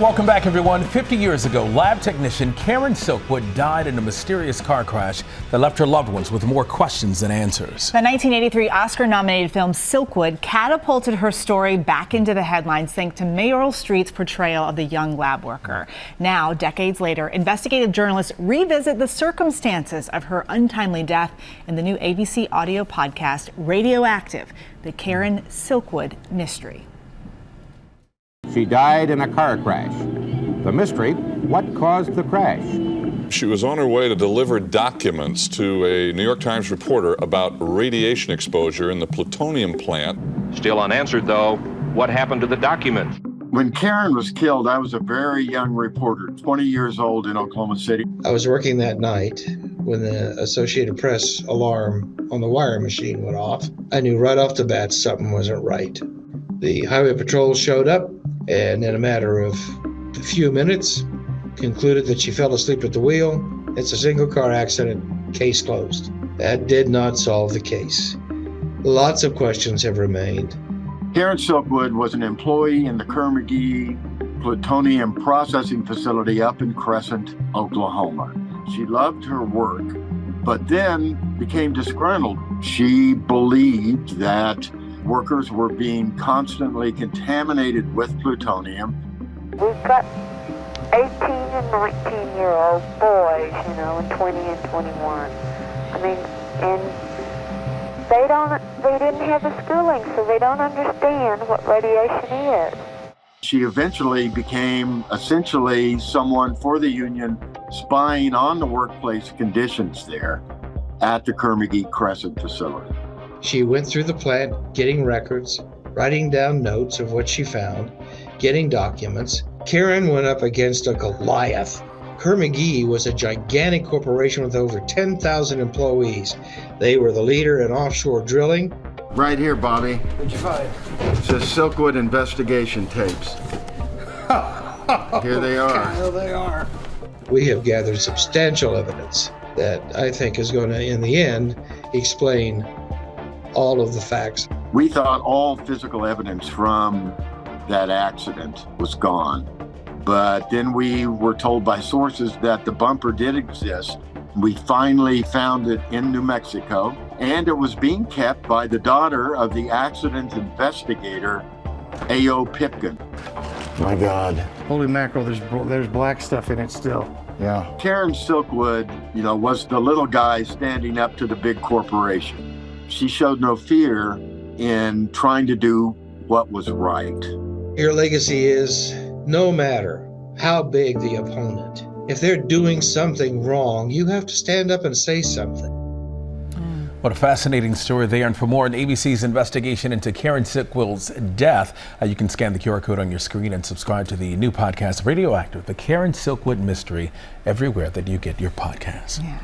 Welcome back, everyone. 50 years ago, lab technician Karen Silkwood died in a mysterious car crash that left her loved ones with more questions than answers. The 1983 Oscar-nominated film Silkwood catapulted her story back into the headlines thanks to Meryl Streep's portrayal of the young lab worker. Now, decades later, investigative journalists revisit the circumstances of her untimely death in the new ABC audio podcast, Radioactive, the Karen Silkwood Mystery. She died in a car crash. The mystery, what caused the crash? She was on her way to deliver documents to a New York Times reporter about radiation exposure in the plutonium plant. Still unanswered, though, what happened to the documents? When Karen was killed, I was a very young reporter, 20 years old in Oklahoma City. I was working that night when the Associated Press alarm on the wire machine went off. I knew right off the bat something wasn't right. The highway patrol showed up, and in a matter of a few minutes, concluded that she fell asleep at the wheel. It's a single car accident, case closed. That did not solve the case. Lots of questions have remained. Karen Silkwood was an employee in the Kerr-McGee plutonium processing facility up in Crescent, Oklahoma. She loved her work, but then became disgruntled. She believed that workers were being constantly contaminated with plutonium. We've got 18 and 19-year-old boys, and 20 and 21. I mean, and they didn't have the schooling, so they don't understand what radiation is. She eventually became essentially someone for the union spying on the workplace conditions there at the Kerr-McGee Crescent facility. She went through the plant getting records, writing down notes of what she found, getting documents. Karen went up against a Goliath. Kerr-McGee was a gigantic corporation with over 10,000 employees. They were the leader in offshore drilling. Right here, Bobby. What'd you find? It says Silkwood investigation tapes. Here they are. Here they are. We have gathered substantial evidence that I think is going to, in the end, explain all of the facts. We thought all physical evidence from that accident was gone. But then we were told by sources that the bumper did exist. We finally found it in New Mexico, and it was being kept by the daughter of the accident investigator, A.O. Pipkin. My God. Holy mackerel, there's black stuff in it still. Yeah. Karen Silkwood, was the little guy standing up to the big corporation. She showed no fear in trying to do what was right. Your legacy is, no matter how big the opponent, if they're doing something wrong, you have to stand up and say something. What a fascinating story there. And for more on ABC's investigation into Karen Silkwood's death, you can scan the QR code on your screen and subscribe to the new podcast, Radioactive, the Karen Silkwood Mystery, everywhere that you get your podcasts. Yeah.